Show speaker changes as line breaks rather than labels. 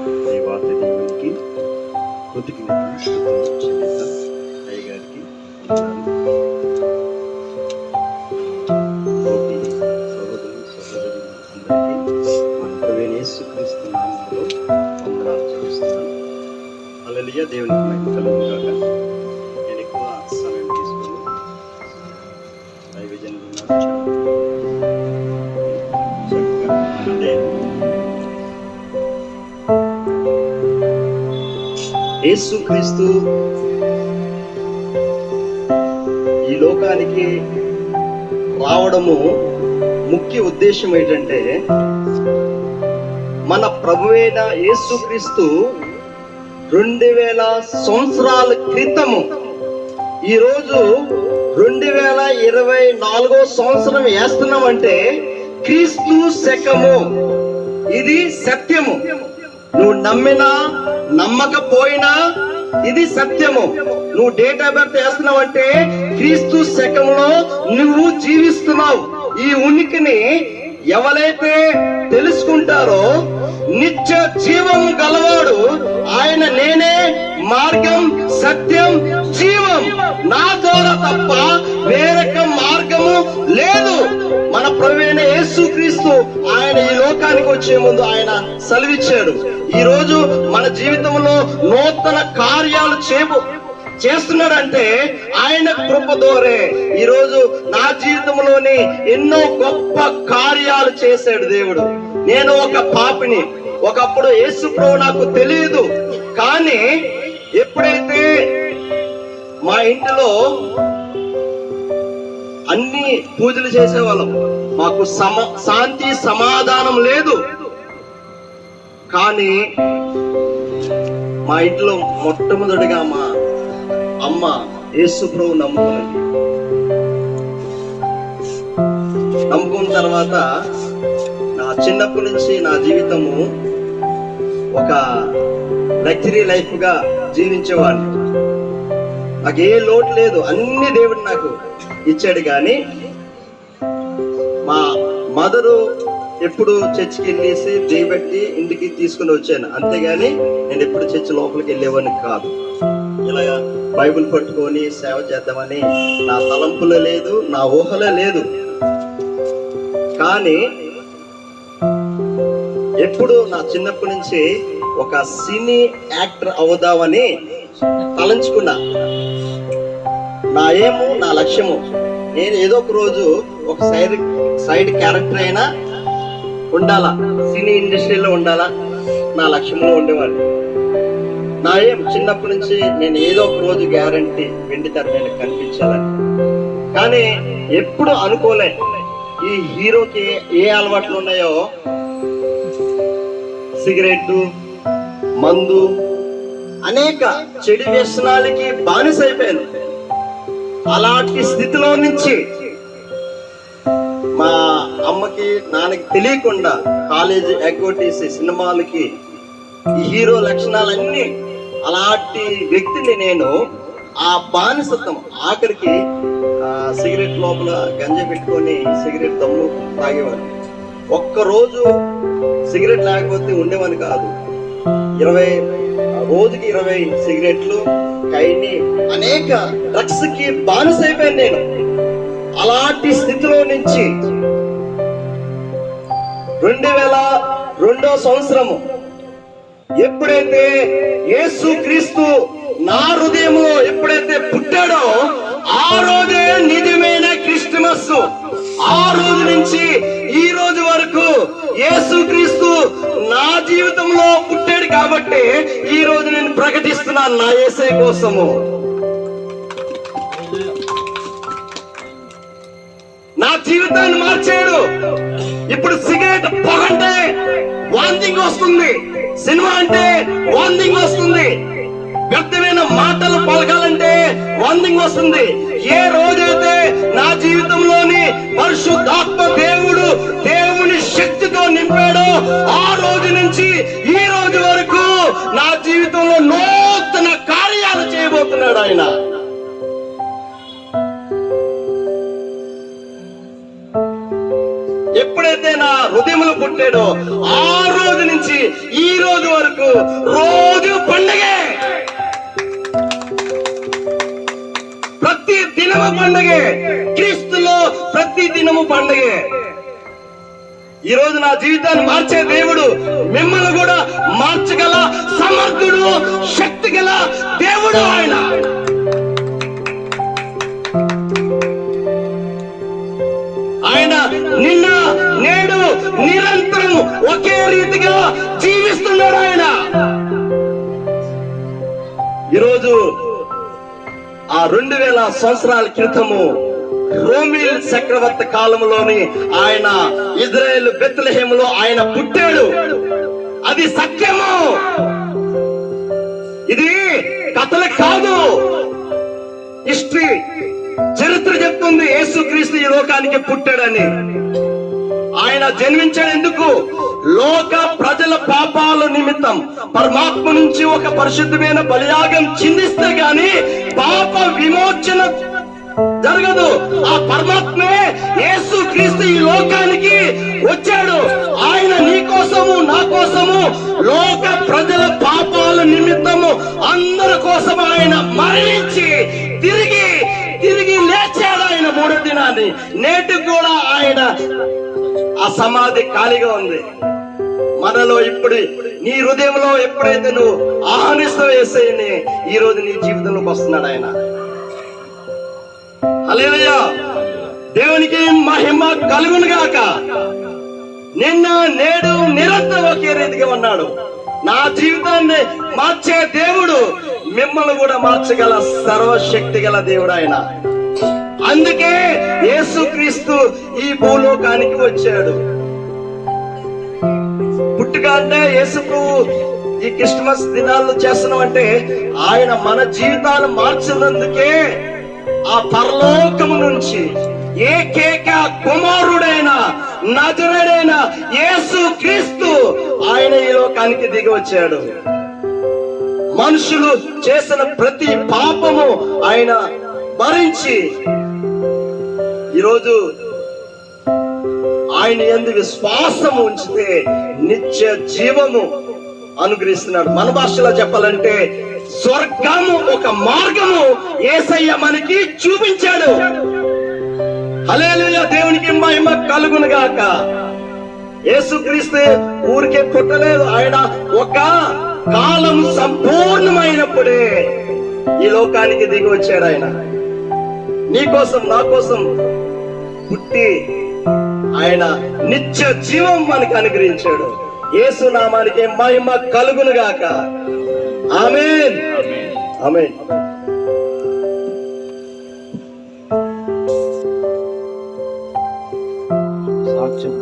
దేవాతి దేవునికి కృతజ్ఞతలు చెల్లిద్దాం. అయ్య గారికి తోటి సహోదరు సహోదరులు అందరికీ మన ప్రభువైన యేసుక్రీస్తు నామములో వందనాలు చెల్లిస్తున్నాను. హల్లెలూయా. దేవునికి మహిమ కలుగును గాక. నేను ఎక్కువ సమయం తీసుకుని దైవజనులు అంటే యేసుక్రీస్తు ఈ లోకానికి రావడము ముఖ్య ఉద్దేశం ఏంటంటే, మన ప్రభువైన యేసుక్రీస్తు 2000 సంవత్సరాల క్రితము, ఈరోజు 2024 సంవత్సరం వేస్తున్నామంటే క్రీస్తు శకము. ఇది సత్యము. నువ్వు నమ్మినా నమ్మకపోయినా ఇది సత్యము. నువ్వు డేట్ ఆఫ్ బర్త్ వేస్తున్నావు అంటే క్రీస్తు శకంలో నువ్వు జీవిస్తున్నావు. ఈ ఉనికిని ఎవరైతే తెలుసుకుంటారో నిత్య జీవం గలవాడు ఆయన, నేనే మార్గం సత్యం జీవం, నా ద్వారా తప్ప వేరొక మార్గము లేదు. మన ప్రభువైన యేసుక్రీస్తు ఆయన ఈ లోకానికి వచ్చే ముందు ఆయన సెలవిచ్చాడు. ఈ రోజు మన జీవితంలో నూతన కార్యాలు చేస్తున్నాడంటే ఆయన కృప ద్వారే. ఈ రోజు నా జీవితంలోని ఎన్నో గొప్ప కార్యాలు చేశాడు దేవుడు. నేను ఒక పాపిని, ఒకప్పుడు యేసు ప్రభు నాకు తెలియదు. కానీ ఎప్పుడైతే మా ఇంటిలో అన్ని పూజలు చేసేవాళ్ళం, మాకు శాంతి సమాధానం లేదు. కానీ మా ఇంట్లో మొట్టమొదటిగా మా అమ్మ యేసు ప్రభు నమ్ముకున్న తర్వాత నా చిన్నప్పటి నుంచి నా జీవితము ఒక లగ్జరీ లైఫ్ గా జీవించేవాడిని. నాకు ఏ లోటు లేదు, అన్ని దేవుడు నాకు ఇచ్చాడు. కానీ మా మదరు ఎప్పుడు చర్చికి వెళ్ళేసి దేవట్టి ఇంటికి తీసుకుని వచ్చాను, అంతేగాని నేను ఎప్పుడు చర్చి లోపలికి వెళ్ళేవాడిని కాదు. ఇలాగా బైబిల్ పట్టుకొని సేవ చేద్దామని నా తలంపులో లేదు, నా ఊహలో లేదు. కానీ ఎప్పుడు నా చిన్నప్పటి నుంచి ఒక సినీ యాక్టర్ అవుదామని తలంచుకున్నా. నా ఏము, నా లక్ష్యము, నేను ఏదో ఒక రోజు ఒక సైడ్ క్యారెక్టర్ అయినా ఉండాలా, సినీ ఇండస్ట్రీలో ఉండాలా, నా లక్ష్యంలో ఉండేవాడిని. నా ఏం చిన్నప్పటి నుంచి నేను ఏదో ఒక రోజు గ్యారంటీ వెండి తెర మీద కనిపించాలని. కానీ ఎప్పుడు అనుకోలే ఈ హీరోకి ఏ అలవాట్లు ఉన్నాయో, సిగరెట్, మందు, అనేక చెడు వ్యసనాలకి బానిస అయిపోయాను. అలాంటి స్థితిలో నుంచి మా అమ్మకి నాన్నకి తెలియకుండా కాలేజీ ఎగ్గొట్టేసి సినిమాలకి ఈ హీరో లక్షణాలన్నీ, అలాంటి వ్యక్తిని నేను. ఆ బానిసత్వం ఆఖరికి సిగరెట్ లోపల గంజా పెట్టుకొని సిగరెట్ దమ్ము తాగేవాడు. ఒక్కరోజు సిగరెట్ లేకపోతే ఉండేవాని కాదు. రోజుకి 20 సిగరెట్లు, కైని, అనేక డ్రగ్స్ కి బానిస అయిపోయాను నేను. అలాంటి స్థితిలో నుంచి 2002 సంవత్సరము ఎప్పుడైతే యేసుక్రీస్తు నా హృదయంలో ఎప్పుడైతే పుట్టాడో ఆ రోజే నిజమైన క్రిస్మస్. ఆ రోజు నుంచి ఈ రోజు వరకు యేసుక్రీస్తు నా జీవితంలో పుట్టాడు కాబట్టి ఈ రోజు నేను ప్రకటిస్తున్నాను నా యేసే కోసము. నా జీవితాన్ని మార్చాడు. ఇప్పుడు సిగరెట్ పొగంటే వాంతింగ్ వస్తుంది, సినిమా అంటే వాంతింగ్ వస్తుంది, వ్యర్థమైన మాటలు పలకాలంటే వాంతింగ్ వస్తుంది. ఏ రోజైతే నా జీవితంలోని పరిశుద్ధాత్మ దేవుని శక్తితో నింపాడో ఆ రోజు నుంచి ఈ రోజు వరకు నా జీవితంలో నూతన కార్యాలు చేయబోతున్నాడు ఆయన. ఎప్పుడైతే నా హృదయంలో పుట్టాడో ఆ రోజు నుంచి ఈ రోజు వరకు
రోజు పండగే, ప్రతి దినము పండగే, క్రీస్తులో ప్రతి దినము పండగే. ఈ రోజు నా జీవితాన్ని మార్చే దేవుడు మిమ్మల్ని కూడా మార్చగల సమర్థుడు, శక్తి గల దేవుడు ఆయన. ఆయన నిన్న నేడు నిరంతరం ఒకే రీతిగా జీవిస్తున్నాడు ఆయన. ఈరోజు ఆ 2000 సంవత్సరాల క్రితము రోమిల్ చక్రవర్తి కాలంలోని ఆయన ఇజ్రాయేల్ బెత్లెహేములో ఆయన పుట్టాడు. అది సత్యము, ఇది కథలు కాదు, హిస్టరీ, చరిత్ర చెప్తుంది యేసుక్రీస్తు ఈ లోకానికి పుట్టాడని. ఆయన జన్మించాడు ఎందుకు? లోక ప్రజల పాపాల నిమిత్తం పరమాత్మ నుంచి ఒక పరిశుద్ధమైన బలియాగం చిందిస్తే గాని పాప విమోచన జరగదు. ఆ పరమాత్మే యేసుక్రీస్తు ఈ లోకానికి వచ్చాడు. ఆయన నీ కోసము నా కోసము లోక ప్రజల పాపాల నిమిత్తము అందరి కోసం ఆయన మరణించి తిరిగి తిరిగి లేచాడు. ఆయన 3వ దినాన్ని. నేటికి కూడా ఆయన ఆ సమాధి ఖాళీగా ఉంది. మనలో ఇప్పుడు నీ హృదయంలో ఎప్పుడైతే నువ్వు ఆహ్వానిస్తావు యేసయ్యని, ఈ రోజు నీ జీవితంలోకి వస్తున్నాడు ఆయన. హల్లెలూయా, దేవునికి మహిమ కలుగును గాక. నిన్న నేడు నిరంతరం ఒకే రీతిగా ఉన్నాడు. నా జీవితాన్ని మార్చే దేవుడు మిమ్మల్ని కూడా మార్చగల సర్వశక్తి గల దేవుడు ఆయన. అందుకే యేసుక్రీస్తు ఈ భూలోకానికి వచ్చాడు. పుట్టుక అంటే యేసు ప్రభు ఈ క్రిస్మస్ దినాల్లో చేస్తున్నాం అంటే ఆయన మన జీవితాలు మార్చినందుకే ఆ పరలోకము నుంచి ఏకైక కుమారుడైన నజరేయుడైన యేసుక్రీస్తు ఆయన ఈ లోకానికి దిగి వచ్చాడు. మనుషులు చేసిన ప్రతి పాపము ఆయన భరించి ఈరోజు ఆయన యందు విశ్వాసం ఉంచితే నిత్య జీవము అనుగ్రహిస్తున్నాడు. మన భాషలో చెప్పాలంటే స్వర్గము ఒక మార్గము యేసయ్య మనకి చూపించాడు. హల్లెలూయా, దేవునికి మహిమ కలుగును గాక. యేసుక్రీస్తు ఊరికే పుట్టలేదు. ఆయన ఒక కాలం సంపూర్ణమైనప్పుడే ఈ లోకానికి దిగి వచ్చాడు. ఆయన నీ కోసం నా కోసం పుట్టి ఆయన నిత్య జీవం మనకి అనుగ్రహించాడు. యేసు నామానికి మహిమ కలుగును గాక. ఆమేన్, ఆమేన్. సాక్ష్యం